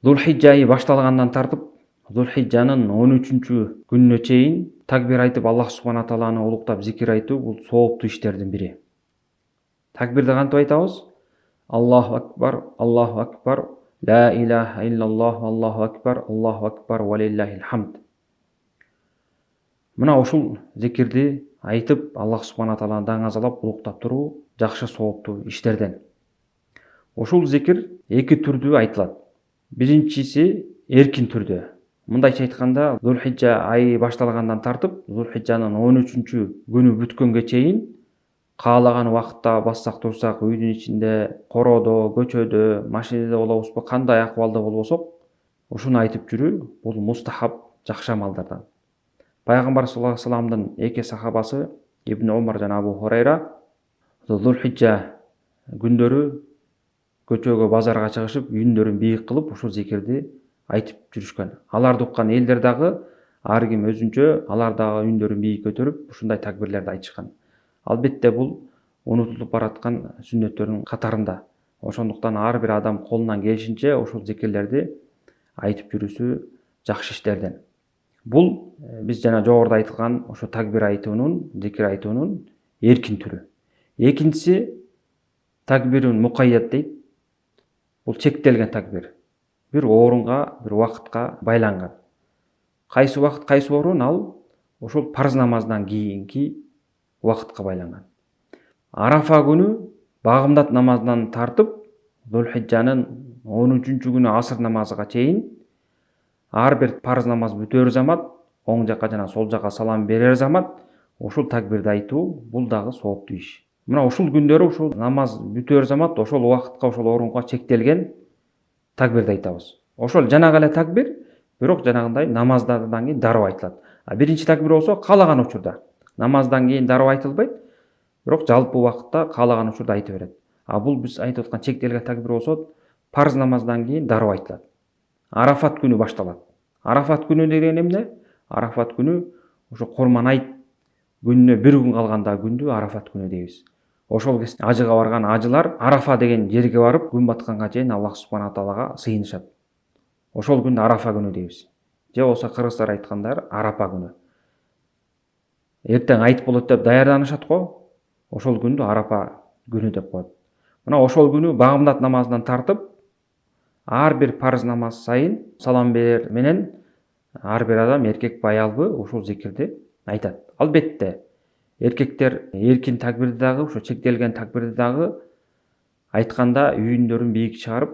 Зулхиджа айы башталгандан тартып, Зулхиджанын 13-чү күнүнө чейин такбир айтып, Аллах субхана тааланы улуктап зикир айтуу бул сооптуу иштердин бири. Такбирди кантип айтабыз? Аллаху акбар, ла илаха иллаллах, Аллаху акбар, ва лиллахил хамд. Мына ушул зикирди айтып, Аллах субхана тааланы даңазалап, улуктап туруу жакшы сооптуу иштерден. Ушул зикир эки түрдүү айтылат. Биринчиси эркин түрдө. Мындайча айтканда, Зулхиджа айы башталгандан тартып, Зулхиджанын 13-чү күнү бүткөнгө чейин каалаган убакытта бассак турсак, үйдүн ичинде, короодо, көчөдө, машинеде болобузбу, кандай акыбалда болбосок, ушуну айтып жүрүү бул мустахаб, жакшы амалдардан. Пайгамбар саллаллаху алейхи вассаламдын эки сахабасы Ибн Умар жана Абу Хурайра Зулхиджа күндөрү көчөгө, базарга чыгышып, үйүндөрүн бийик кылып, ушул зикирди айтып жүрүшкөн. Аларды уккан элдер дагы ар ким өзүнчө, алар дагы үйүндөрүн бийик көтөрүп, ушундай такбирлерди айтышкан. Албетте бул унутулуп бараткан сүннөттөрдүн катарында. Ошондуктан ар бир адам колунан келишинче ушул зикирлерди айтып жүрүүсү жакшы иштерден. Бул биз жана жогоруда айтылган ошо такбир айтуунун, зикир айтуунун эркин түрү. Экинчиси такбирун мукайят дейт. Бул чектелген такбир. Бир орунга, бир убакытка байланган. Кайсы убакыт, кайсы орун ал ошол парз намаздан кийинки убакытка байланган. Арафа күнү багымдат намазынан тартып, Зулхиджанын 13-чү күнү асыр намазыга чейин ар бир парз намаз бүтөр замат, оң жакка жана сол жакка салам берер замат ушул такбирди айтуу бул дагы сооптуу иш. Мына ушул күндөрү ушул намаз бүтөр замат ошол убакытка, ошол орунга чектелген такбирди айтабыз. Ошол жанагы эле такбир, бирок жанагындай намаздан кийин дароо айтылат. Биринчи такбир болсо каалаган учурда. Намаздан кийин дароо айтылбайт, бирок жалпы убакытта каалаган учурда айта берет. Бул биз айтып аткан чектелген такбир болсо, парз намаздан кийин дароо айтылат. Арафат күнү башталат. Арафат күнү деген эмне? Арафат күнү ошо Курман айт күнүнө бир күн калгандагы күндү Арафат күнү дейбиз. Ошол кезде ажыга барган ажылар Арафа деген жерге барып, күн батканга чейин Аллах субхана таалага сыйынышат. Ошол күндү Арафа күнү дейбиз. Же болсо кыргыздар айткандар Арапа күнү. Эртең айт болот деп даярданышат го, ошол күндү Арапа күнү деп коет. Мына ошол күнү багымдат намазынан тартып, ар бир парз намаз сайын салам берер менен ар бир адам, эркек ба аялбы, ушул зикирди айтат. Албетте, эркектер эркин такбирди дагы, ошо чектелген такбирди дагы айтканда үйүндөрүн бийик чыгарып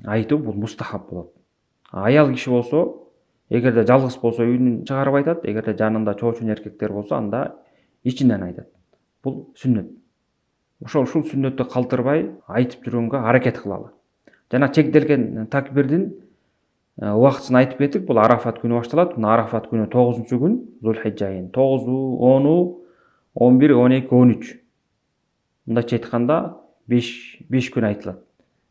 айтуу бул мустахаб болот. Аял киши болсо, эгерде жалгыз болсо үйүнүн чыгарып айтат, эгерде жанында чоочун эркектер болсо, анда ичинен айтат. Бул сүннөт. Ушул сүннөттү калтырбай айтып жүргөнгө аракет кылалы. Жана чектелген такбирдин убактысын айтып кеттик. Бул Арафат күнү башталат. Арафат күнү 9-чу күн, Зулхиджа айынын 9-у, 10-у, 11, 12, 13. Мындайча айтканда 5 күн айтылат.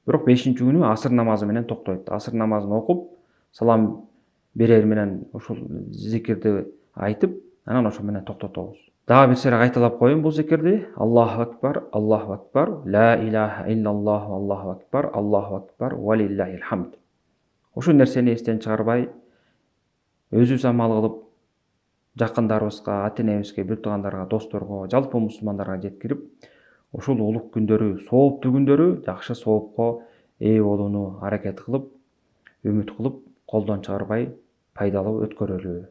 Бирок 5-чү күнү асыр намазы менен токтойт. Асыр намазын окуп, салам берер менен ушул зикирди айтып, анан ошо менен токтотобуз. Дагы бир сере кайталап коеюн бул зикирди. Аллаху акбар, ла илаха иллаллах, Аллаху акбар, ва лиллахил хамд. Ушул нерсени эстен чыгарбай, өзүбүз амал кылып, жакындарыбызга, ата-энебизге, бир туугандарга, досторго, жалпы мусулмандарга жеткирип, ушул улуг күндөрү, сооптуу күндөрү жакшы соопко ээ болууну аракет кылып, үмүт кылып, колдон чыгарбай пайдалуу өткөрөлү.